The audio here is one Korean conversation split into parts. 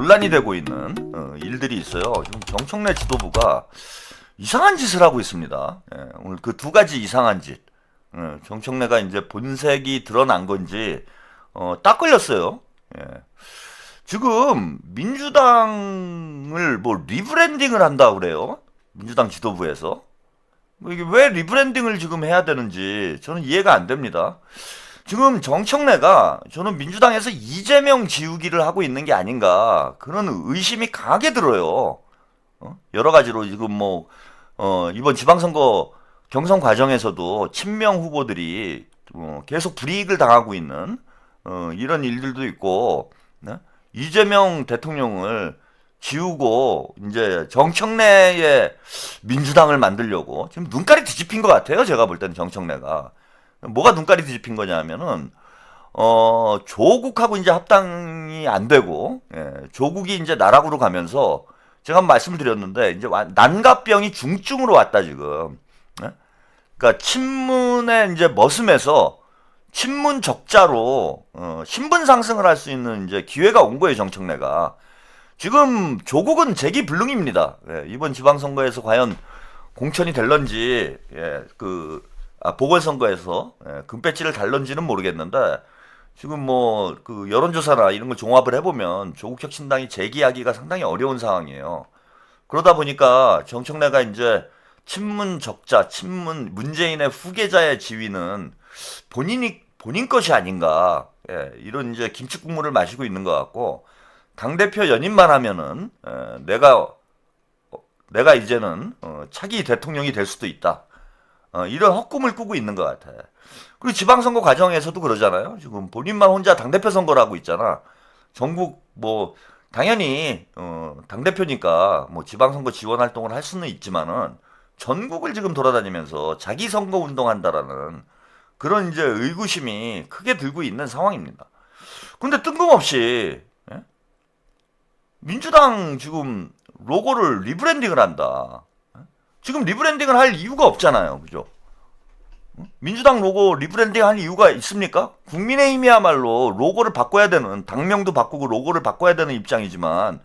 논란이 되고 있는 일들이 있어요. 지금 정청래 지도부가 이상한 짓을 하고 있습니다. 오늘 그 두 가지 이상한 짓. 정청래가 이제 본색이 드러난 건지 딱 걸렸어요. 지금 민주당을 뭐 리브랜딩을 한다고 그래요. 민주당 지도부에서. 이게 왜 리브랜딩을 지금 해야 되는지 저는 이해가 안 됩니다. 지금 정청래가 저는 민주당에서 이재명 지우기를 하고 있는 게 아닌가 그런 의심이 강하게 들어요. 여러 가지로 지금 뭐 이번 지방선거 경선 과정에서도 친명 후보들이 계속 불이익을 당하고 있는 이런 일들도 있고, 네? 이재명 대통령을 지우고 이제 정청래의 민주당을 만들려고 지금 눈깔이 뒤집힌 것 같아요. 제가 볼 때는 정청래가 뭐가 눈깔이 뒤집힌 거냐면은 조국하고 이제 합당이 안 되고, 조국이 이제 나락으로 가면서 제가 한번 말씀을 드렸는데 이제 난가병이 중증으로 왔다 지금. 그러니까 친문의 이제 머슴에서 친문 적자로 신분 상승을 할 수 있는 이제 기회가 온 거예요. 정청래가 지금 조국은 재기불능입니다. 이번 지방선거에서 과연 공천이 될런지, 보궐선거에서 금배지를 달런지는 모르겠는데 지금 뭐 그 여론조사나 이런 걸 종합을 해보면 조국혁신당이 재기하기가 상당히 어려운 상황이에요. 그러다 보니까 정청래가 이제 친문 적자, 친문 문재인의 후계자의 지위는 본인 것이 아닌가, 이런 이제 김치국물을 마시고 있는 것 같고, 당대표 연임만 하면은 내가 이제는 차기 대통령이 될 수도 있다. 이런 헛꿈을 꾸고 있는 것 같아. 그리고 지방선거 과정에서도 그러잖아요. 지금 본인만 혼자 당대표 선거를 하고 있잖아. 전국 뭐 당연히 당대표니까 뭐 지방선거 지원 활동을 할 수는 있지만은 전국을 지금 돌아다니면서 자기 선거 운동한다라는 그런 이제 의구심이 크게 들고 있는 상황입니다. 근데 뜬금없이 민주당 지금 로고를 리브랜딩을 한다. 지금 리브랜딩을 할 이유가 없잖아요. 그죠? 민주당 로고 리브랜딩 할 이유가 있습니까? 국민의힘이야말로 로고를 바꿔야 되는, 당명도 바꾸고 로고를 바꿔야 되는 입장이지만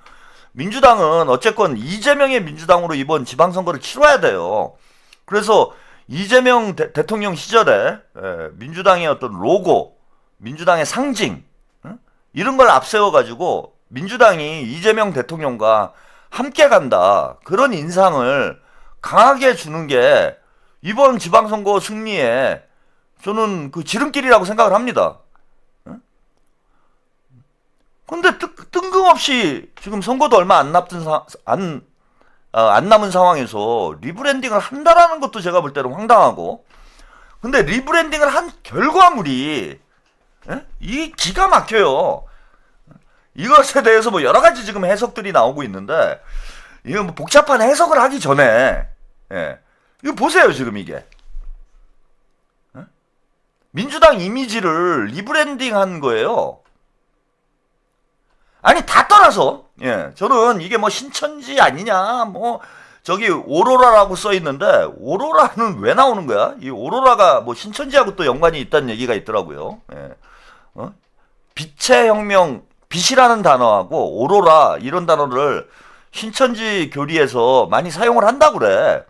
민주당은 어쨌건 이재명의 민주당으로 이번 지방선거를 치러야 돼요. 그래서 이재명 대통령 시절에 민주당의 어떤 로고, 민주당의 상징, 이런 걸 앞세워가지고 민주당이 이재명 대통령과 함께 간다. 그런 인상을 강하게 주는 게 이번 지방선거 승리에 저는 그 지름길이라고 생각을 합니다. 근데 뜬금없이 지금 선거도 얼마 안 남은 상황에서 리브랜딩을 한다라는 것도 제가 볼 때는 황당하고, 근데 리브랜딩을 한 결과물이 이 기가 막혀요. 이것에 대해서 뭐 여러 가지 지금 해석들이 나오고 있는데, 이거 뭐 복잡한 해석을 하기 전에, 이거 보세요, 지금 이게. 민주당 이미지를 리브랜딩 한 거예요. 아니, 다 떠나서, 저는 이게 뭐 신천지 아니냐, 뭐, 저기 오로라라고 써 있는데, 오로라는 왜 나오는 거야? 이 오로라가 뭐 신천지하고 또 연관이 있다는 얘기가 있더라고요. 빛의 혁명, 빛이라는 단어하고 오로라, 이런 단어를 신천지 교리에서 많이 사용을 한다고 그래.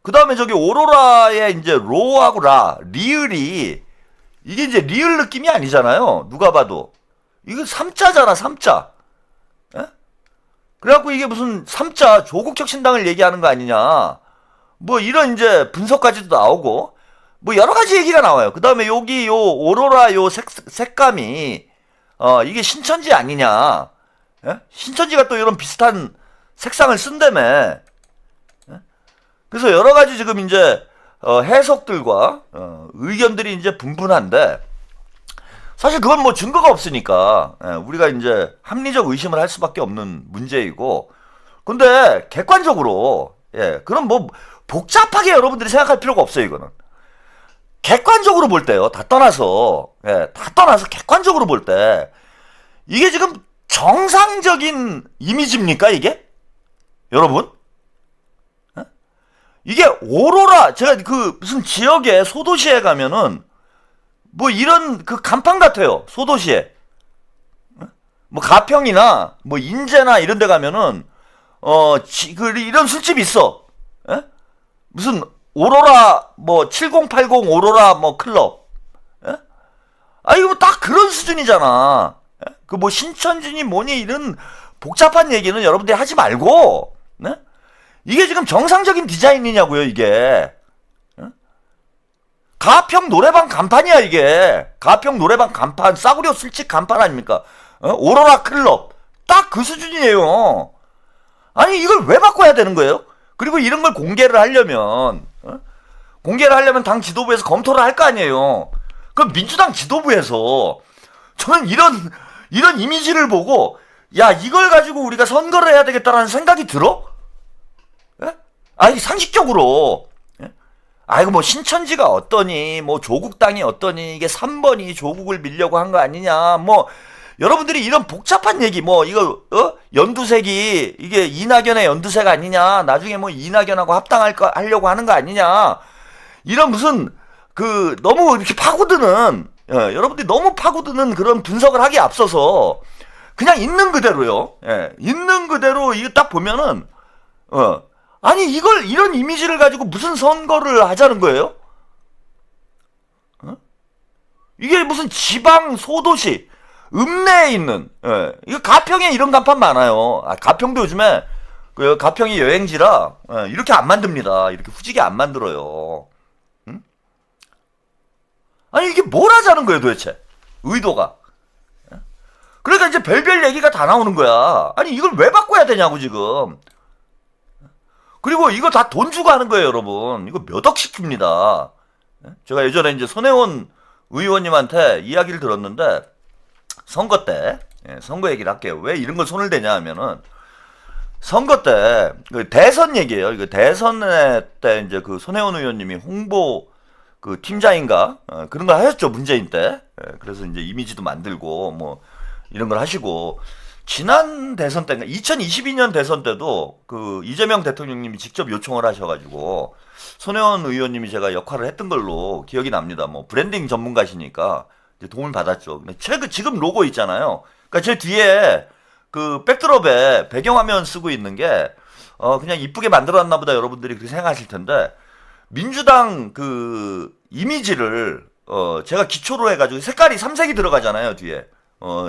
그 다음에 저기 오로라의 이제 로하고 리을이, 이게 이제 리을 느낌이 아니잖아요. 누가 봐도. 이거 삼자잖아, 삼자. 그래갖고 이게 무슨 삼자, 조국혁신당을 얘기하는 거 아니냐. 뭐 이런 이제 분석까지도 나오고, 뭐 여러 가지 얘기가 나와요. 그 다음에 여기 요 오로라 요 색감이, 이게 신천지 아니냐. 신천지가 또 이런 비슷한 색상을 쓴다며. 그래서 여러 가지 지금 이제 해석들과 의견들이 이제 분분한데, 사실 그건 뭐 증거가 없으니까 우리가 이제 합리적 의심을 할 수밖에 없는 문제이고, 근데 객관적으로, 그럼 뭐 복잡하게 여러분들이 생각할 필요가 없어요. 이거는 객관적으로 볼 때요, 다 떠나서 객관적으로 볼 때 이게 지금 정상적인 이미지입니까, 이게? 여러분? 이게 오로라, 제가 그 무슨 지역에 소도시에 가면은 뭐 이런 그 간판 같아요. 소도시에 뭐 가평이나 뭐 인제나 이런 데 가면은 이런 술집이 있어. 예? 무슨 오로라 뭐 7080 오로라 뭐 클럽. 예? 아 이거 뭐 딱 그런 수준이잖아. 예? 그 뭐 신천지니 뭐니 이런 복잡한 얘기는 여러분들이 하지 말고, 네? 이게 지금 정상적인 디자인이냐고요, 이게. 예? 가평 노래방 간판이야, 이게. 가평 노래방 간판, 싸구려 술집 간판 아닙니까? 오로라 클럽. 딱 그 수준이에요. 아니, 이걸 왜 바꿔야 되는 거예요? 그리고 이런 걸 공개를 하려면, 당 지도부에서 검토를 할 거 아니에요. 그럼 민주당 지도부에서 저는 이런 이미지를 보고, 야, 이걸 가지고 우리가 선거를 해야 되겠다라는 생각이 들어? 예? 아니, 상식적으로. 예? 아이고, 뭐, 신천지가 어떠니, 뭐, 조국당이 어떠니, 이게 3번이 조국을 밀려고 한 거 아니냐, 뭐, 여러분들이 이런 복잡한 얘기, 뭐, 이거, 연두색이, 이게 이낙연의 연두색 아니냐, 나중에 뭐, 이낙연하고 하려고 하는 거 아니냐, 이런 무슨, 너무 이렇게 파고드는, 여러분들이 너무 파고드는 그런 분석을 하기에 앞서서, 그냥 있는 그대로요. 예, 있는 그대로 이거 딱 보면은, 아니, 이런 이미지를 가지고 무슨 선거를 하자는 거예요? 이게 무슨 지방 소도시, 읍내에 있는, 이거 가평에 이런 간판 많아요. 가평도 요즘에, 가평이 여행지라, 이렇게 안 만듭니다. 이렇게 후지게 안 만들어요. 응? 아니, 이게 뭘 하자는 거예요, 도대체? 의도가. 그러니까 이제 별별 얘기가 다 나오는 거야. 아니, 이걸 왜 바꿔야 되냐고, 지금. 그리고 이거 다 돈 주고 하는 거예요, 여러분. 이거 몇 억씩 줍니다. 제가 예전에 이제 손혜원 의원님한테 이야기를 들었는데, 선거 때, 선거 얘기를 할게요. 왜 이런 걸 손을 대냐 하면은, 선거 때, 대선 얘기예요. 이거 대선 때 이제 그 손혜원 의원님이 홍보 팀장인가? 그런 걸 하셨죠, 문재인 때. 그래서 이제 이미지도 만들고, 뭐, 이런 걸 하시고, 지난 대선 때인가, 2022년 대선 때도 이재명 대통령님이 직접 요청을 하셔가지고, 손혜원 의원님이 제가 역할을 했던 걸로 기억이 납니다. 뭐, 브랜딩 전문가시니까 이제 도움을 받았죠. 근데 지금 로고 있잖아요. 그러니까 제 뒤에 백드롭에 배경화면 쓰고 있는 게, 그냥 이쁘게 만들어놨나 보다 여러분들이 그렇게 생각하실 텐데, 민주당 이미지를, 제가 기초로 해가지고 색깔이 3색이 들어가잖아요, 뒤에.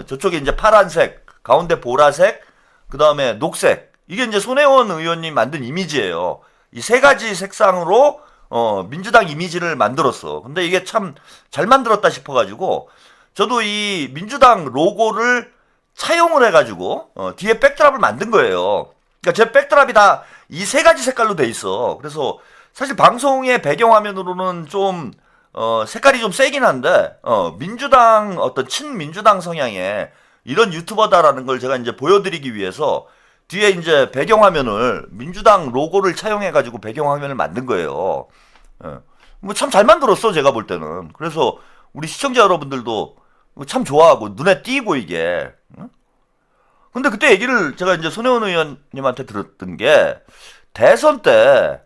저쪽에 이제 파란색, 가운데 보라색, 그 다음에 녹색. 이게 이제 손혜원 의원님 만든 이미지예요. 이 세 가지 색상으로, 민주당 이미지를 만들었어. 근데 이게 참 잘 만들었다 싶어가지고, 저도 이 민주당 로고를 차용을 해가지고, 뒤에 백드랍을 만든 거예요. 그러니까 제 백드랍이 다 이 세 가지 색깔로 돼 있어. 그래서 사실 방송의 배경화면으로는 좀, 색깔이 좀 세긴 한데, 민주당, 친민주당 성향의 이런 유튜버다라는 걸 제가 이제 보여드리기 위해서 뒤에 이제 배경화면을, 민주당 로고를 차용해가지고 배경화면을 만든 거예요. 뭐 참 잘 만들었어, 제가 볼 때는. 그래서 우리 시청자 여러분들도 참 좋아하고, 눈에 띄고 이게. 근데 그때 얘기를 제가 이제 손혜원 의원님한테 들었던 게, 대선 때,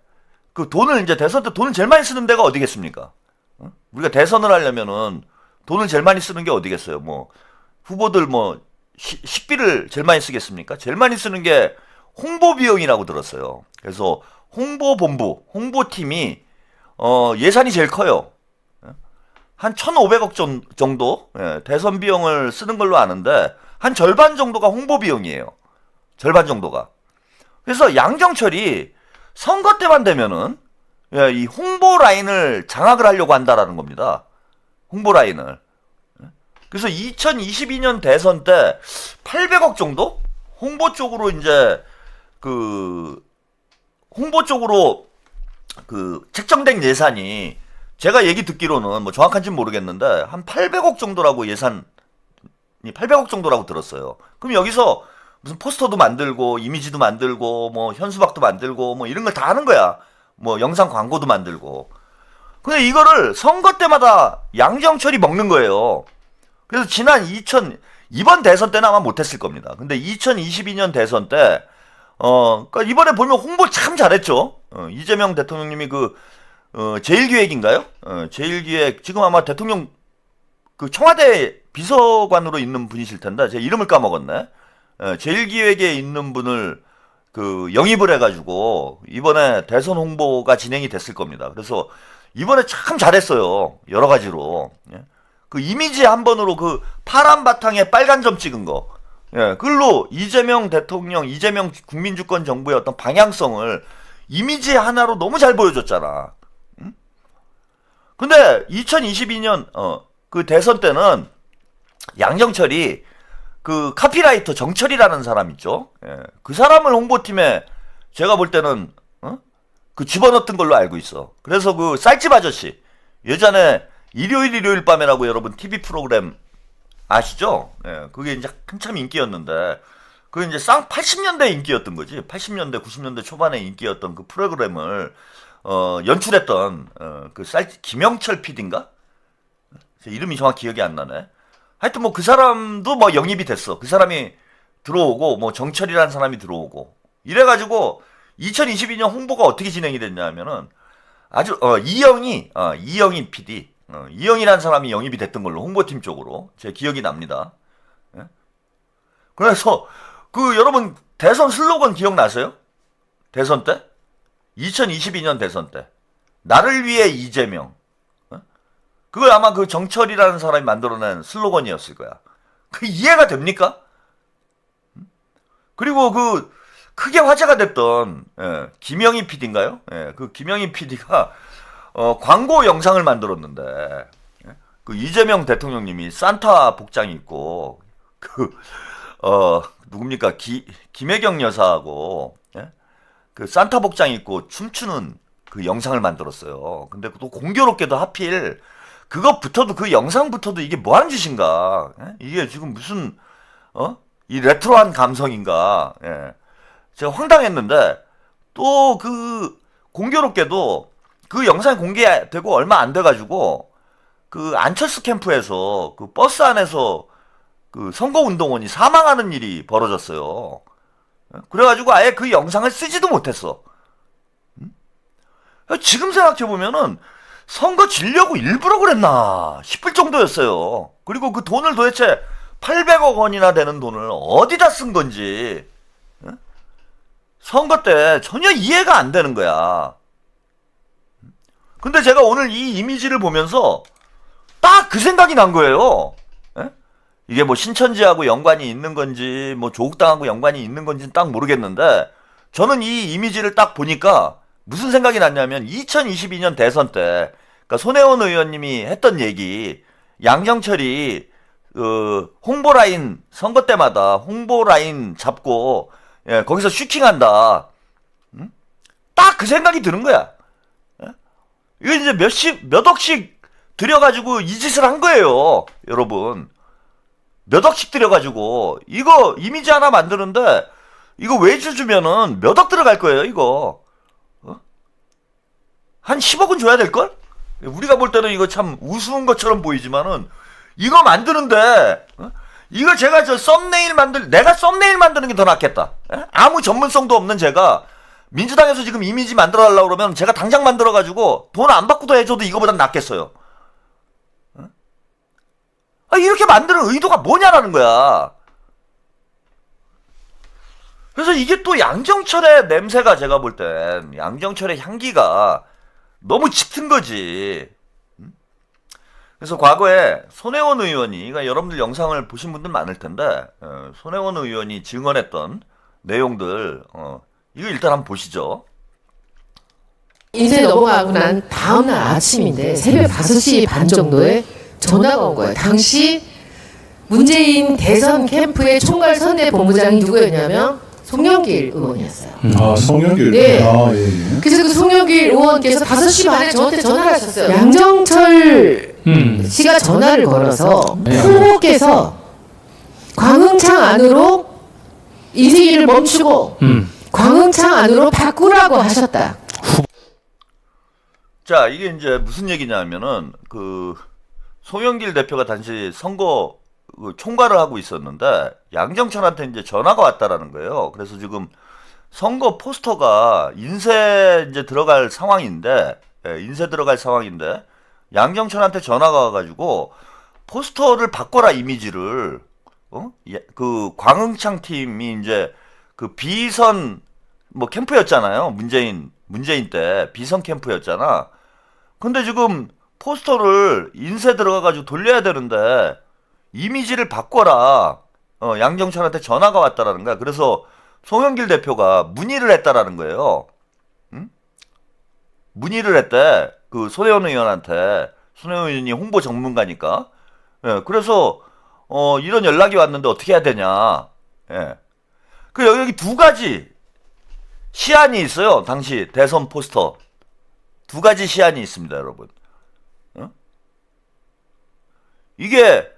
대선 때 돈을 제일 많이 쓰는 데가 어디겠습니까? 우리가 대선을 하려면은 돈을 제일 많이 쓰는 게 어디겠어요? 뭐 후보들 뭐 식비를 제일 많이 쓰겠습니까? 제일 많이 쓰는 게 홍보 비용이라고 들었어요. 그래서 홍보본부, 홍보팀이 예산이 제일 커요. 한 1,500억 정도 대선 비용을 쓰는 걸로 아는데 한 절반 정도가 홍보 비용이에요. 절반 정도가. 그래서 양정철이 선거 때만 되면은 이 홍보 라인을 장악을 하려고 한다라는 겁니다. 홍보 라인을. 그래서 2022년 대선 때 800억 정도? 홍보 쪽으로 이제 홍보 쪽으로 책정된 예산이 제가 얘기 듣기로는 뭐 정확한지는 모르겠는데 한 800억 정도라고 예산이 800억 정도라고 들었어요. 그럼 여기서 무슨 포스터도 만들고 이미지도 만들고 뭐 현수막도 만들고 뭐 이런 걸 다 하는 거야. 뭐 영상 광고도 만들고. 근데 이거를 선거 때마다 양정철이 먹는 거예요. 그래서 이번 대선 때는 아마 못했을 겁니다. 근데 2022년 대선 때, 그러니까 이번에 보면 홍보 참 잘했죠. 이재명 대통령님이 제일기획인가요? 제일기획, 지금 아마 대통령 그 청와대 비서관으로 있는 분이실 텐데 제 이름을 까먹었네. 제1기획에 있는 분을 그 영입을 해가지고 이번에 대선 홍보가 진행이 됐을 겁니다. 그래서 이번에 참 잘했어요. 여러 가지로. 예? 그 이미지 한 번으로 그 파란 바탕에 빨간 점 찍은 거. 예, 그걸로 이재명 대통령, 이재명 국민주권 정부의 어떤 방향성을 이미지 하나로 너무 잘 보여줬잖아. 응? 근데 2022년 그 대선 때는 양정철이 그 카피라이터 정철이라는 사람 있죠. 예, 그 사람을 홍보팀에 제가 볼 때는 그 집어넣었던 걸로 알고 있어. 그래서 그 쌀집 아저씨 예전에 일요일 밤에라고 여러분 TV 프로그램 아시죠? 예, 그게 이제 한참 인기였는데 그게 이제 80년대 인기였던 거지. 80년대 90년대 초반에 인기였던 그 프로그램을 연출했던 그 김영철 PD인가? 이름이 정확히 기억이 안 나네. 하여튼 뭐 그 사람도 뭐 영입이 됐어. 그 사람이 들어오고 뭐 정철이라는 사람이 들어오고 이래가지고 2022년 홍보가 어떻게 진행이 됐냐면은 아주 이영희 PD 이영희라는 사람이 영입이 됐던 걸로 홍보팀 쪽으로 제 기억이 납니다. 예? 그래서 그 여러분 대선 슬로건 기억나세요? 대선 때? 2022년 대선 때 나를 위해 이재명. 그걸 아마 그 정철이라는 사람이 만들어낸 슬로건이었을 거야. 그 이해가 됩니까? 그리고 그 크게 화제가 됐던 김영희 PD인가요? 예, 그 김영희 PD가 광고 영상을 만들었는데 그 이재명 대통령님이 산타 복장이 있고 그 누굽니까 김혜경 여사하고 그 산타 복장 입고 춤추는 그 영상을 만들었어요. 근데 또 공교롭게도 하필 그것부터도 그 영상부터도 이게 뭐 하는 짓인가? 이게 지금 무슨 이 레트로한 감성인가? 예. 제가 황당했는데 또 그 공교롭게도 그 영상이 공개되고 얼마 안 돼가지고 그 안철수 캠프에서 그 버스 안에서 그 선거운동원이 사망하는 일이 벌어졌어요. 그래가지고 아예 그 영상을 쓰지도 못했어. 지금 생각해보면은 선거 지려고 일부러 그랬나 싶을 정도였어요. 그리고 그 돈을 도대체 800억 원이나 되는 돈을 어디다 쓴 건지 선거 때 전혀 이해가 안 되는 거야. 근데 제가 오늘 이 이미지를 보면서 딱 그 생각이 난 거예요. 이게 뭐 신천지하고 연관이 있는 건지 뭐 조국당하고 연관이 있는 건지는 딱 모르겠는데 저는 이 이미지를 딱 보니까 무슨 생각이 났냐면 2022년 대선 때 그러니까 손혜원 의원님이 했던 얘기 양정철이 홍보라인 선거 때마다 홍보라인 잡고 거기서 슈킹한다. 딱 그 생각이 드는 거야. 이거 이제 몇 억씩 들여가지고 이 짓을 한 거예요, 여러분. 몇 억씩 들여가지고 이거 이미지 하나 만드는데 이거 웨이즈 주면은 몇 억 들어갈 거예요, 이거. 한 10억은 줘야 될걸? 우리가 볼 때는 이거 참 우스운 것처럼 보이지만은 이거 만드는데 이거 제가 내가 썸네일 만드는 게 더 낫겠다. 아무 전문성도 없는 제가 민주당에서 지금 이미지 만들어 달라고 그러면 제가 당장 만들어 가지고 돈 안 받고도 해줘도 이거보단 낫겠어요. 이렇게 만드는 의도가 뭐냐라는 거야. 그래서 이게 또 양정철의 냄새가 제가 볼 땐 양정철의 향기가 너무 짙은 거지. 그래서 과거에 손혜원 의원이, 그러니까 여러분들 영상을 보신 분들 많을 텐데, 손혜원 의원이 증언했던 내용들, 이거 일단 한번 보시죠. 이제 넘어가고 난 다음날 아침인데 새벽 5시 반 정도에 전화가 온 거예요. 당시 문재인 대선 캠프의 총괄 선대 본부장이 누구였냐면 송영길 의원이었어요. 아, 송영길. 네. 아, 예, 예. 그래서 그 송영길 의원께서 5시 반에 저한테 전화를 하셨어요. 양정철 씨가 전화를 걸어서 홍보께서 광흥창 안으로 이세기를 멈추고 광흥창 안으로 바꾸라고 하셨다. 자, 이게 이제 무슨 얘기냐면은 그 송영길 대표가 당시 선거 총괄을 하고 있었는데 양정철한테 이제 전화가 왔다라는 거예요. 그래서 지금 선거 포스터가 인쇄 이제 들어갈 상황인데, 인쇄 들어갈 상황인데 양정철한테 전화가 와가지고 포스터를 바꿔라, 이미지를. 그 광흥창 팀이 이제 그 비선 뭐 캠프였잖아요. 문재인 때 비선 캠프였잖아. 근데 지금 포스터를 인쇄 들어가가지고 돌려야 되는데 이미지를 바꿔라. 양정철한테 전화가 왔다라는 거야. 그래서 송영길 대표가 문의를 했다라는 거예요. 응? 문의를 했대. 그 손혜원 의원한테. 손혜원 의원이 홍보 전문가니까. 예, 그래서 이런 연락이 왔는데 어떻게 해야 되냐. 예. 그 여기 두 가지 시안이 있어요. 당시 대선 포스터. 두 가지 시안이 있습니다, 여러분. 이게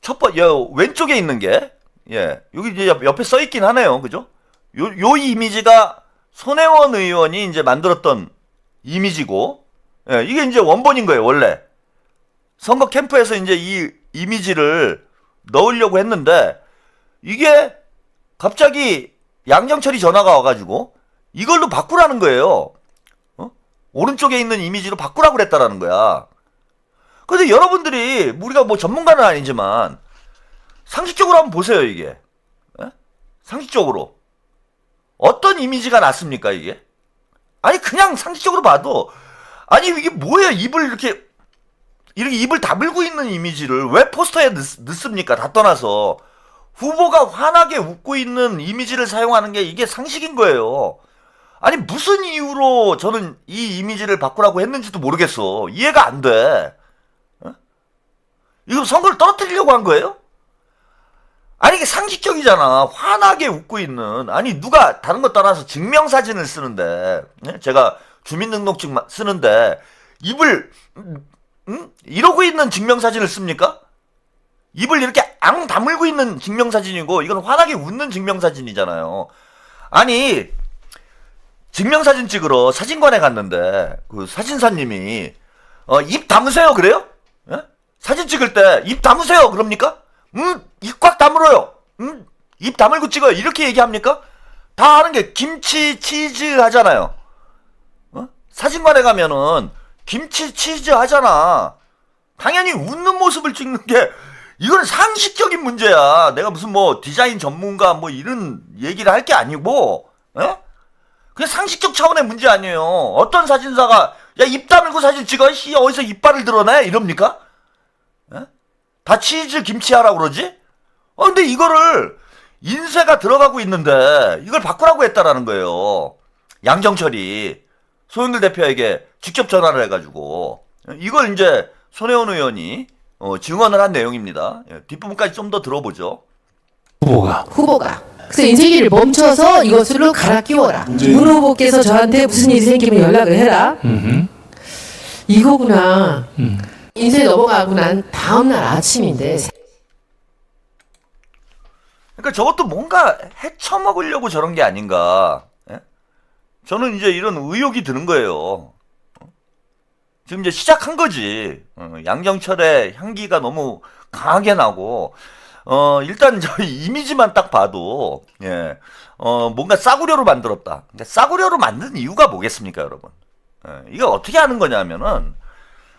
첫 번째 왼쪽에 있는 게 여기 이제 옆에 써 있긴 하네요. 그죠? 요 이미지가 손혜원 의원이 이제 만들었던 이미지고 이게 이제 원본인 거예요, 원래. 선거 캠프에서 이제 이 이미지를 넣으려고 했는데 이게 갑자기 양정철이 전화가 와가지고 이걸로 바꾸라는 거예요. 오른쪽에 있는 이미지로 바꾸라고 그랬다라는 거야. 근데 여러분들이 우리가 뭐 전문가는 아니지만 상식적으로 한번 보세요, 이게. 상식적으로 어떤 이미지가 낫습니까, 이게? 아니 그냥 상식적으로 봐도 아니 이게 뭐예요? 이렇게 입을 다물고 있는 이미지를 왜 포스터에 넣습니까? 다 떠나서 후보가 환하게 웃고 있는 이미지를 사용하는 게 이게 상식인 거예요. 아니 무슨 이유로 저는 이 이미지를 바꾸라고 했는지도 모르겠어. 이해가 안 돼. 이거 선거를 떨어뜨리려고 한 거예요? 아니 이게 상식적이잖아. 환하게 웃고 있는. 아니 누가 다른 거 떠나서 증명사진을 쓰는데 제가 주민등록증 쓰는데 입을 이러고 있는 증명사진을 씁니까? 입을 이렇게 앙 다물고 있는 증명사진이고 이건 환하게 웃는 증명사진이잖아요. 아니 증명사진 찍으러 사진관에 갔는데 그 사진사님이 입 담으세요 그래요? 사진 찍을 때 입 담으세요 그럽니까? 입 꽉 다물어요. 입 다물고 찍어요. 이렇게 얘기합니까? 다 하는 게 김치 치즈 하잖아요. 사진관에 가면은 김치 치즈 하잖아. 당연히 웃는 모습을 찍는 게 이건 상식적인 문제야. 내가 무슨 뭐 디자인 전문가 뭐 이런 얘기를 할 게 아니고 그냥 상식적 차원의 문제 아니에요. 어떤 사진사가 야 입 다물고 사진 찍어? 씨 어디서 이빨을 드러내? 이럽니까? 다 치즈 김치 하라고 그러지? 근데 이거를 인쇄가 들어가고 있는데 이걸 바꾸라고 했다라는 거예요. 양정철이 소영길 대표에게 직접 전화를 해가지고 이걸 이제 손혜원 의원이 증언을 한 내용입니다. 뒷부분까지 좀 더 들어보죠. 후보가 그래서 인쇄기를 멈춰서 이것으로 갈아 끼워라. 문 후보께서 저한테 무슨 일이 생기면 연락을 해라. 이거구나. 인쇄 넘어가고 난 다음날 아침인데. 그러니까 저것도 뭔가 헤쳐먹으려고 저런 게 아닌가. 저는 이제 이런 의혹이 드는 거예요. 지금 이제 시작한 거지. 양정철의 향기가 너무 강하게 나고, 일단 저희 이미지만 딱 봐도, 뭔가 싸구려로 만들었다. 근데 싸구려로 만든 이유가 뭐겠습니까, 여러분? 이게 어떻게 하는 거냐면은,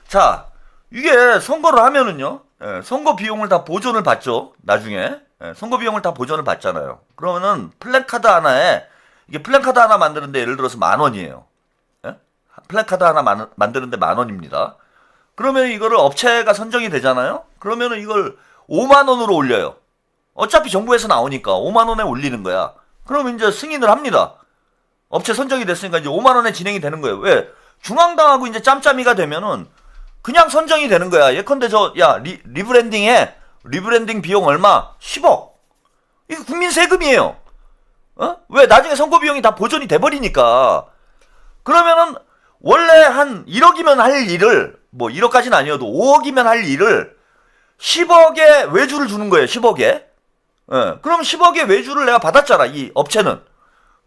자, 이게 선거를 하면은요, 선거 비용을 다 보존을 받죠, 나중에. 선거 비용을 다 보존을 받잖아요. 그러면은 플랜카드 하나에, 이게 플랜카드 하나 만드는데 예를 들어서 10,000원이에요. 플랜카드 하나 만드는데 10,000원입니다. 그러면 이거를 업체가 선정이 되잖아요? 그러면은 이걸 50,000원으로 올려요. 어차피 정부에서 나오니까 50,000원에 올리는 거야. 그러면 이제 승인을 합니다. 업체 선정이 됐으니까 이제 50,000원에 진행이 되는 거예요. 왜? 중앙당하고 이제 짬짬이가 되면은 그냥 선정이 되는 거야. 예컨대 리브랜딩해. 리브랜딩 비용 얼마? 10억. 이거 국민 세금이에요. 왜? 나중에 선거 비용이 다 보존이 돼버리니까. 그러면은 원래 한 1억이면 할 일을 뭐 1억까지는 아니어도 5억이면 할 일을 10억에 외주를 주는 거예요. 10억에. 그럼 10억의 외주를 내가 받았잖아. 이 업체는.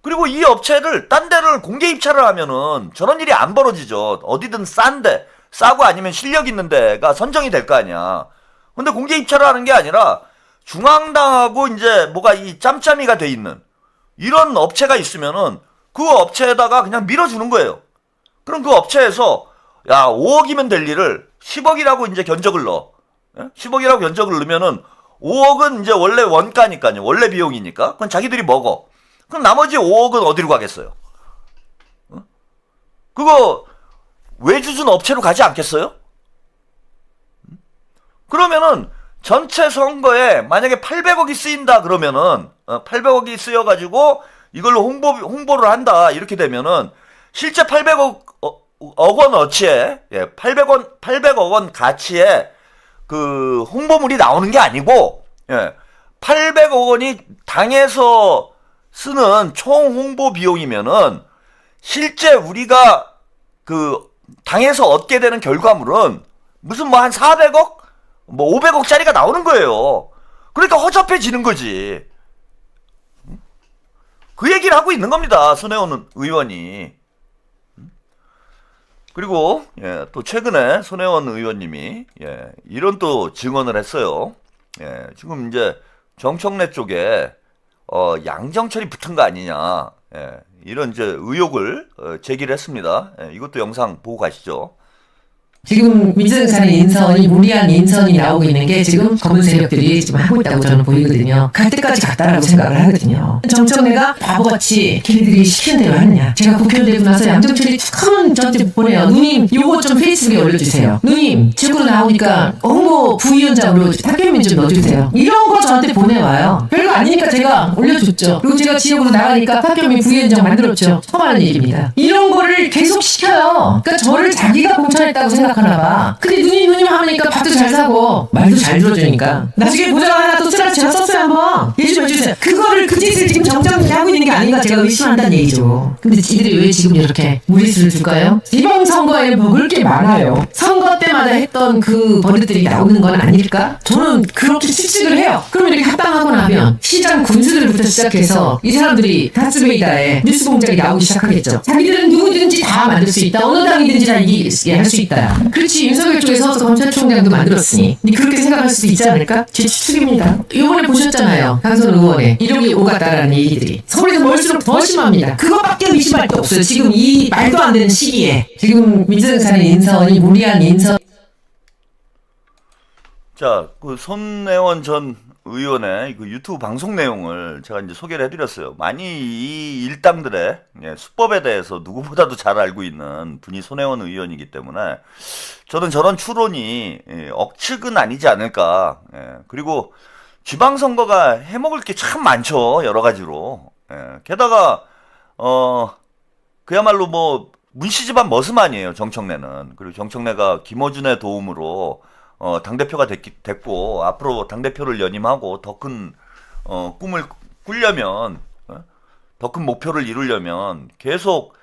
그리고 이 업체를 딴 데를 공개 입찰을 하면은 저런 일이 안 벌어지죠. 어디든 싼데 싸고 아니면 실력 있는 데가 선정이 될 거 아니야. 근데 공개 입찰을 하는 게 아니라 중앙당하고 이제 뭐가 이 짬짬이가 돼 있는 이런 업체가 있으면은 그 업체에다가 그냥 밀어주는 거예요. 그럼 그 업체에서 야 5억이면 될 일을 10억이라고 이제 견적을 넣어. 10억이라고 견적을 넣으면은 5억은 이제 원래 원가니까요. 원래 비용이니까. 그건 자기들이 먹어. 그럼 나머지 5억은 어디로 가겠어요? 그거 외주 준 업체로 가지 않겠어요? 그러면은 전체 선거에 만약에 800억이 쓰인다 그러면은 800억이 쓰여가지고 이걸로 홍보를 한다 이렇게 되면은 실제 800억 원어치에 800억 원 가치의 그 홍보물이 나오는 게 아니고 800억 원이 당에서 쓰는 총 홍보 비용이면은 실제 우리가 그 당에서 얻게 되는 결과물은 무슨 뭐 한 400억? 뭐 500억짜리가 나오는 거예요. 그러니까 허접해지는 거지. 그 얘기를 하고 있는 겁니다. 손혜원 의원이. 그리고 또 최근에 손혜원 의원님이 이런 또 증언을 했어요. 지금 이제 정청래 쪽에 양정철이 붙은 거 아니냐 이런 이제 의혹을 제기를 했습니다. 이것도 영상 보고 가시죠. 지금 민주당의 인선이 무리한 인선이 나오고 있는 게 지금 검은 세력들이 지금 하고 있다고 저는 보이거든요. 갈 때까지 갔다라고 생각을 하거든요. 정청래가 바보같이 걔네들이 시키는 대로 하느냐. 제가 국회의원 되고 나서 양정철이 툭하면 저한테 보내요. 누님 요거 좀 페이스북에 올려주세요. 누님 지역으로 나오니까 홍보 부위원장으로 탁현민 좀 넣어주세요. 이런 거 저한테 보내와요. 별거 아니니까 제가 올려줬죠. 그리고 제가 지역으로 나가니까 탁현민 부위원장 만들었죠. 처음 일입니다. 이런 거를 계속 시켜요. 그러니까 저를 자기가 공천했다고 생각하나 봐. 근데 누님 하니까 밥도 잘 사고 말도 잘 들어주니까 나중에 보장 하나 또 쓰라 제가 썼어요 한번. 얘 좀 해주세요. 그거를 그 짓을 지금 정정이 하고 있는 게 아닌가 제가 의심한다는 얘기죠. 근데 이들이 왜 지금 이렇게 무리수를 줄까요? 이번 선거에 먹을 게 많아요. 선거 때마다 했던 그 버릇들이 나오는 건 아닐까? 저는 그렇게 추측을 해요. 그러면 이렇게 합당하고 나면 시장 군수들부터 시작해서 이 사람들이 다스베이다에 뉴스 공작이 나오기 시작하겠죠. 자기들은 누구든지 다 만들 수 있다. 어느 당이든지 다 이기게 할 수 있다. 그렇지 윤석열 쪽에서 검찰총장도 만들었으니 그렇게 생각할 수도 있지 않을까? 제 추측입니다. 이번에 보셨잖아요. 강선 의원의 이력이 오갔다라는 얘기들이 서울에서 멀수록 더 심합니다. 그거밖에 의심할 데 없어요. 지금 이 말도 안 되는 시기에 지금 민주당의 인선이 무리한 인선. 자, 그 손혜원 전 의원의 그 유튜브 방송 내용을 제가 이제 소개를 해드렸어요. 많이 이 일당들의 수법에 대해서 누구보다도 잘 알고 있는 분이 손혜원 의원이기 때문에 저는 저런 추론이 억측은 아니지 않을까. 그리고 지방선거가 해먹을 게 참 많죠. 여러 가지로. 게다가 그야말로 뭐 문씨 집안 머슴아니에요. 정청래는. 그리고 정청래가 김어준의 도움으로 당대표가 됐고, 앞으로 당대표를 연임하고 더 큰, 꿈을 꾸려면, 더 큰 목표를 이루려면 계속,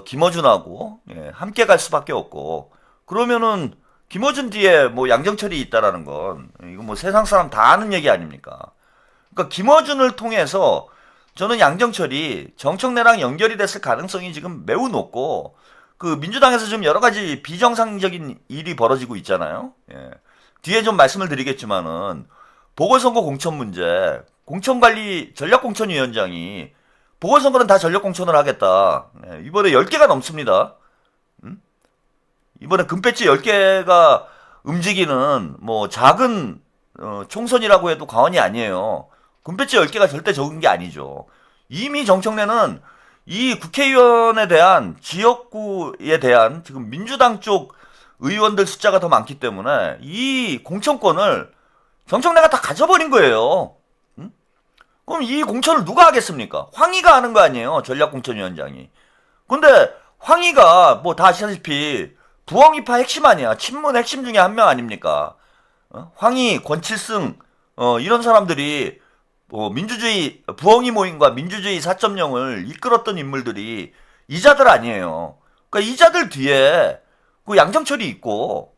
김어준하고, 함께 갈 수밖에 없고, 그러면은, 김어준 뒤에 뭐 양정철이 있다라는 건, 이거 뭐 세상 사람 다 아는 얘기 아닙니까? 그러니까 김어준을 통해서 저는 양정철이 정청래랑 연결이 됐을 가능성이 지금 매우 높고, 그 민주당에서 지금 여러 가지 비정상적인 일이 벌어지고 있잖아요. 뒤에 좀 말씀을 드리겠지만은 보궐선거 공천 문제, 공천관리 전략공천위원장이 보궐선거는 다 전략공천을 하겠다. 이번에 10개가 넘습니다. 이번에 금배지 10개가 움직이는 뭐 작은 총선이라고 해도 과언이 아니에요. 금배지 10개가 절대 적은 게 아니죠. 이미 정청래는 이 국회의원에 대한 지역구에 대한 지금 민주당 쪽 의원들 숫자가 더 많기 때문에 이 공천권을 정청래가 다 가져버린 거예요. 그럼 이 공천을 누가 하겠습니까? 황희가 하는 거 아니에요. 전략공천위원장이. 근데 황희가 뭐 다 아시다시피 부엉이파 핵심 아니야. 친문 핵심 중에 한 명 아닙니까? 황희, 권칠승 이런 사람들이 민주주의 부엉이 모임과 민주주의 4.0을 이끌었던 인물들이 이자들 아니에요. 그러니까 이자들 뒤에 그 양정철이 있고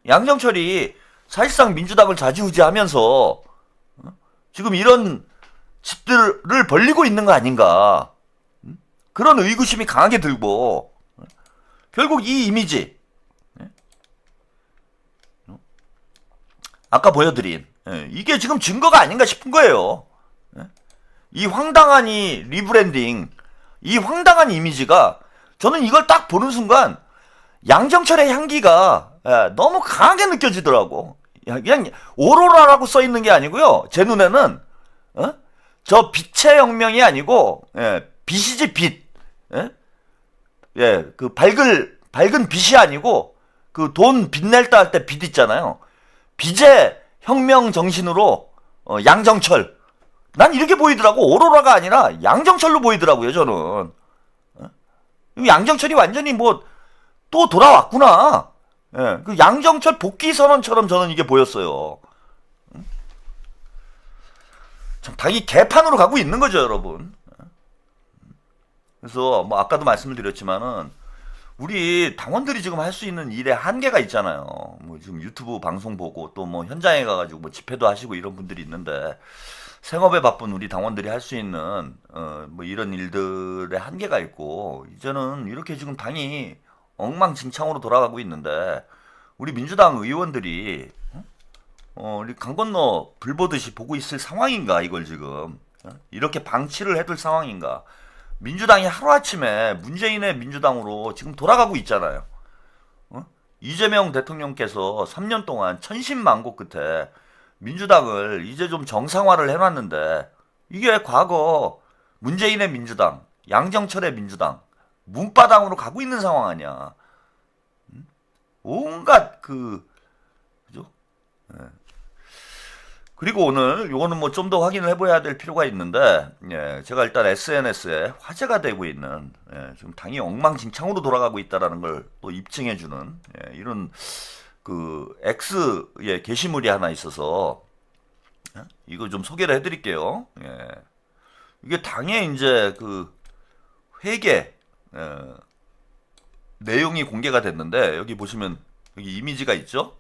양정철이 사실상 민주당을 좌지우지하면서 지금 이런 집들을 벌리고 있는 거 아닌가. 그런 의구심이 강하게 들고 결국 이 이미지 아까 보여드린 이게 지금 증거가 아닌가 싶은 거예요. 이 황당한 이 리브랜딩, 이 황당한 이미지가 저는 이걸 딱 보는 순간 양정철의 향기가 너무 강하게 느껴지더라고. 그냥 오로라라고 써 있는 게 아니고요. 제 눈에는 저 빛의 혁명이 아니고 빛이지 빛. 그 밝은 빛이 아니고 그 돈 빛낼다 할 때 빛 있잖아요. 빛의 혁명 정신으로 양정철. 난 이렇게 보이더라고. 오로라가 아니라 양정철로 보이더라고요. 저는. 양정철이 완전히 뭐 또 돌아왔구나. 그 양정철 복귀 선언처럼 저는 이게 보였어요. 참 당이 개판으로 가고 있는 거죠, 여러분. 그래서 뭐 아까도 말씀을 드렸지만은 우리 당원들이 지금 할 수 있는 일에 한계가 있잖아요. 뭐 지금 유튜브 방송 보고 또 뭐 현장에 가가지고 뭐 집회도 하시고 이런 분들이 있는데 생업에 바쁜 우리 당원들이 할 수 있는 뭐 이런 일들의 한계가 있고 이제는 이렇게 지금 당이 엉망진창으로 돌아가고 있는데 우리 민주당 의원들이 우리 강 건너 불 보듯이 보고 있을 상황인가 이걸 지금 이렇게 방치를 해둘 상황인가. 민주당이 하루아침에 문재인의 민주당으로 지금 돌아가고 있잖아요. 이재명 대통령께서 3년 동안 천신만고 끝에 민주당을 이제 좀 정상화를 해놨는데 이게 과거 문재인의 민주당, 양정철의 민주당, 문바당으로 가고 있는 상황 아니야. 온갖 그죠? 그리고 오늘 요거는 뭐 좀 더 확인을 해봐야 될 필요가 있는데 제가 일단 SNS에 화제가 되고 있는 지금 당이 엉망진창으로 돌아가고 있다라는 걸 또 입증해주는 이런 그 X의 게시물이 하나 있어서 이거 좀 소개를 해드릴게요. 이게 당의 이제 그 회계 내용이 공개가 됐는데 여기 보시면 여기 이미지가 있죠.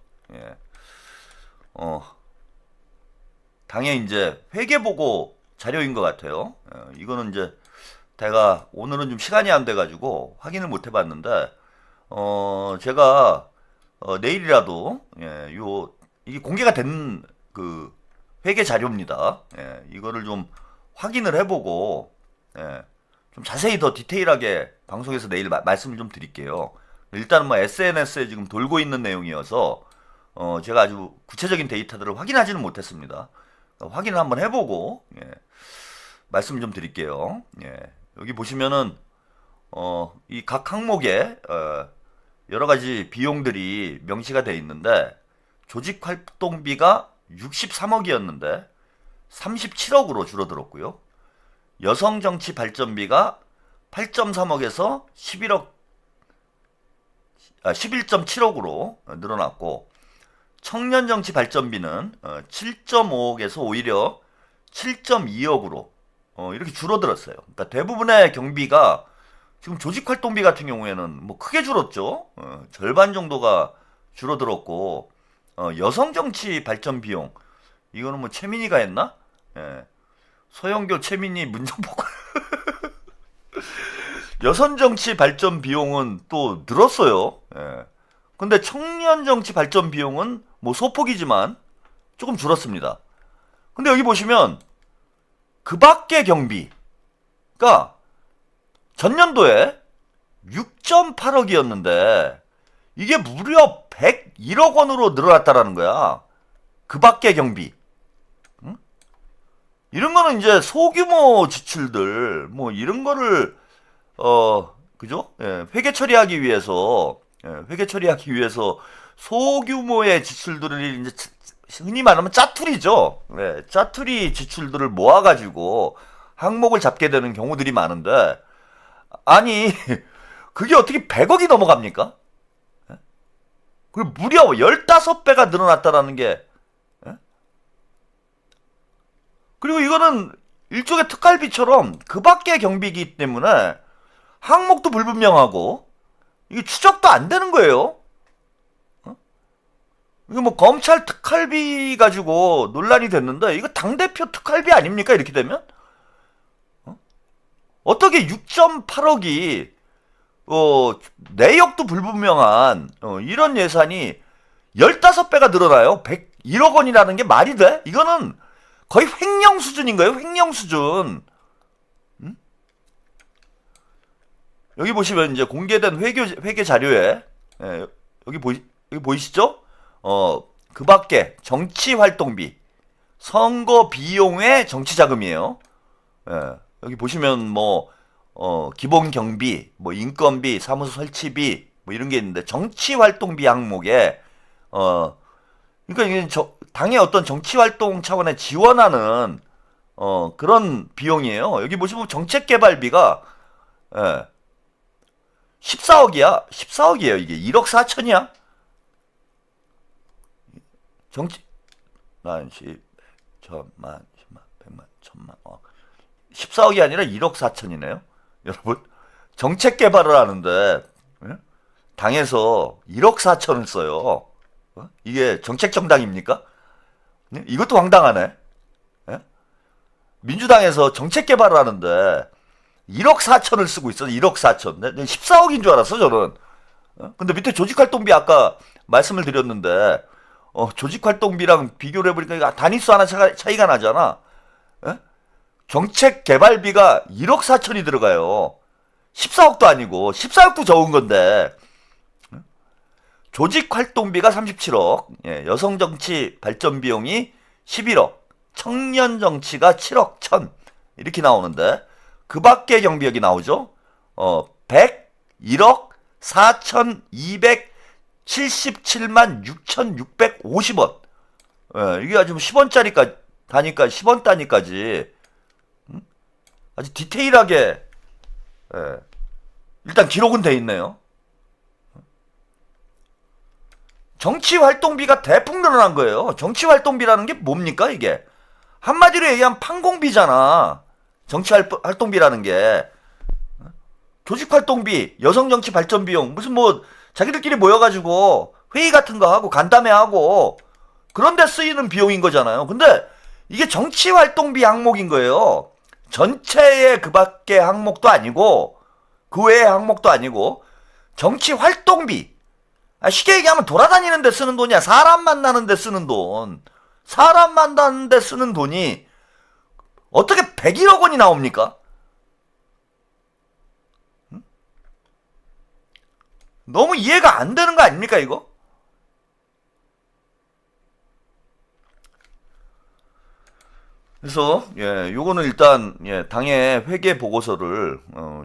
당의 이제 회계보고 자료인 것 같아요. 이거는 이제 제가 오늘은 좀 시간이 안 돼가지고 확인을 못 해봤는데 제가 내일이라도 이게 공개가 된 그 회계 자료입니다. 이거를 좀 확인을 해보고 좀 자세히 더 디테일하게 방송에서 내일 말씀을 좀 드릴게요. 일단은 뭐 SNS에 지금 돌고 있는 내용이어서 제가 아주 구체적인 데이터들을 확인하지는 못했습니다. 확인을 한번 해보고 말씀 좀 드릴게요. 여기 보시면은 이 각 항목에 여러 가지 비용들이 명시가 돼 있는데 조직 활동비가 63억이었는데 37억으로 줄어들었고요. 여성 정치 발전비가 8.3억에서 11.7억으로 늘어났고 청년 정치 발전비는 7.5억에서 오히려 7.2억으로 이렇게 줄어들었어요. 그러니까 대부분의 경비가 지금 조직 활동비 같은 경우에는 뭐 크게 줄었죠. 절반 정도가 줄어들었고 여성 정치 발전 비용 이거는 뭐 최민희가 했나? 서영교 최민희 문정복 여성 정치 발전 비용은 또 늘었어요. 근데 청년 정치 발전 비용은 뭐 소폭이지만 조금 줄었습니다. 근데 여기 보시면 그 밖의 경비가 전년도에 6.8억이었는데 이게 무려 101억 원으로 늘어났다라는 거야. 그 밖의 경비. 응? 이런 거는 이제 소규모 지출들 뭐 이런 거를 그죠? 회계 처리하기 위해서 소규모의 지출들을 이제 흔히 말하면 짜투리죠. 짜투리 지출들을 모아가지고 항목을 잡게 되는 경우들이 많은데, 아니, 그게 어떻게 100억이 넘어갑니까? 그리고 무려 15배가 늘어났다라는 게, 그리고 이거는 일종의 특갈비처럼 그 밖의 경비이기 때문에 항목도 불분명하고, 이게 추적도 안 되는 거예요. 이거 뭐 검찰 특활비 가지고 논란이 됐는데 이거 당대표 특활비 아닙니까? 이렇게 되면 어떻게 6.8억이 내역도 불분명한 이런 예산이 15배가 늘어나요? 101억 원이라는 게 말이 돼? 이거는 거의 횡령 수준인 거예요. 횡령 수준. 여기 보시면 이제 공개된 회계 자료에 여기 보이시죠? 그 밖에 정치활동비, 선거 비용의 정치자금이에요. 예, 여기 보시면 뭐 기본 경비, 뭐 인건비, 사무소 설치비 뭐 이런 게 있는데 정치활동비 항목에 그러니까 이게 당의 어떤 정치활동 차원에 지원하는 그런 비용이에요. 여기 보시면 정책개발비가 14억이야. 14억이에요. 이게 1억 4천이야. 정치 난 10, 천만, 10만, 100만, 1000만 14억이 아니라 1억 4천이네요. 여러분 정책 개발을 하는데 당에서 1억 4천을 써요. 이게 정책 정당입니까? 이것도 황당하네. 민주당에서 정책 개발을 하는데 1억 4천을 쓰고 있어. 1억 4천. 14억인 줄 알았어 저는. 근데 밑에 조직활동비 아까 말씀을 드렸는데 조직활동비랑 비교를 해보니까 단위수 하나 차이가 나잖아. 정책개발비가 1억 4천이 들어가요. 14억도 아니고 14억도 적은 건데 조직활동비가 37억, 여성정치 발전비용이 11억, 청년정치가 7억 1천 이렇게 나오는데 그 밖에 경비역이 나오죠. 101억 4,277만 6,650원. 이게 아주 10원짜리까지 다니까 10원 단위까지 아주 디테일하게 일단 기록은 돼 있네요. 정치활동비가 대폭 늘어난 거예요. 정치활동비라는 게 뭡니까 이게? 한마디로 얘기하면 판공비잖아. 정치활동비라는 게. 조직활동비, 여성정치발전비용, 무슨 뭐 자기들끼리 모여가지고 회의 같은 거 하고 간담회 하고 그런 데 쓰이는 비용인 거잖아요. 근데 이게 정치활동비 항목인 거예요. 전체의 그 밖의 항목도 아니고 그 외의 항목도 아니고 정치활동비. 쉽게 얘기하면 돌아다니는 데 쓰는 돈이야. 사람 만나는 데 쓰는 돈. 사람 만나는 데 쓰는 돈이 어떻게 101억 원이 나옵니까? 너무 이해가 안 되는 거 아닙니까 이거? 그래서 요거는 일단 당의 회계 보고서를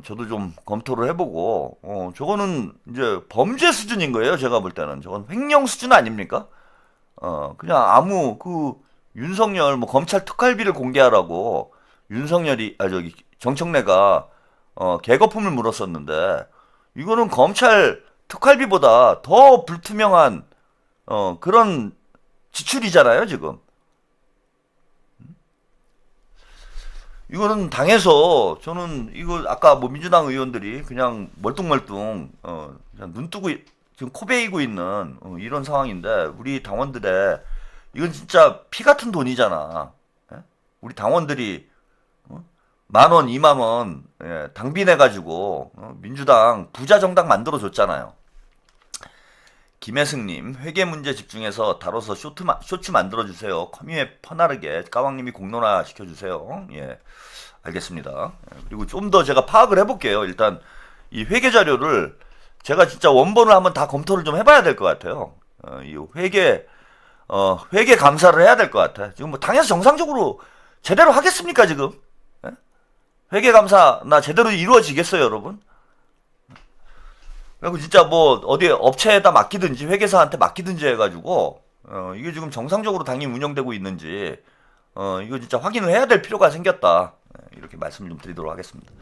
저도 좀 검토를 해보고 저거는 이제 범죄 수준인 거예요. 제가 볼 때는 저건 횡령 수준 아닙니까? 그냥 아무 윤석열 뭐 검찰 특활비를 공개하라고 저기 정청래가 개거품을 물었었는데 이거는 검찰 특활비보다 더 불투명한 그런 지출이잖아요 지금. 이거는 당에서 저는 이거 아까 뭐 민주당 의원들이 그냥 멀뚱멀뚱 그냥 눈 뜨고 지금 코 베이고 있는 이런 상황인데 우리 당원들의 이건 진짜 피 같은 돈이잖아. 우리 당원들이 10,000원, 20,000원 당비 내가지고 민주당 부자 정당 만들어 줬잖아요. 김혜승님 회계 문제 집중해서 다뤄서 쇼츠 만들어주세요. 커뮤에 퍼나르게 까왕님이 공론화 시켜주세요. 예, 알겠습니다. 그리고 좀 더 제가 파악을 해볼게요. 일단 이 회계 자료를 제가 진짜 원본을 한번 다 검토를 좀 해봐야 될 것 같아요. 이 회계 감사를 해야 될 것 같아. 지금 뭐 당에서 정상적으로 제대로 하겠습니까 지금? 회계 감사나 제대로 이루어지겠어요 여러분? 그리고 진짜 뭐 어디 업체에다 맡기든지 회계사한테 맡기든지 해가지고 이게 지금 정상적으로 당이 운영되고 있는지 이거 진짜 확인을 해야 될 필요가 생겼다. 이렇게 말씀 좀 드리도록 하겠습니다.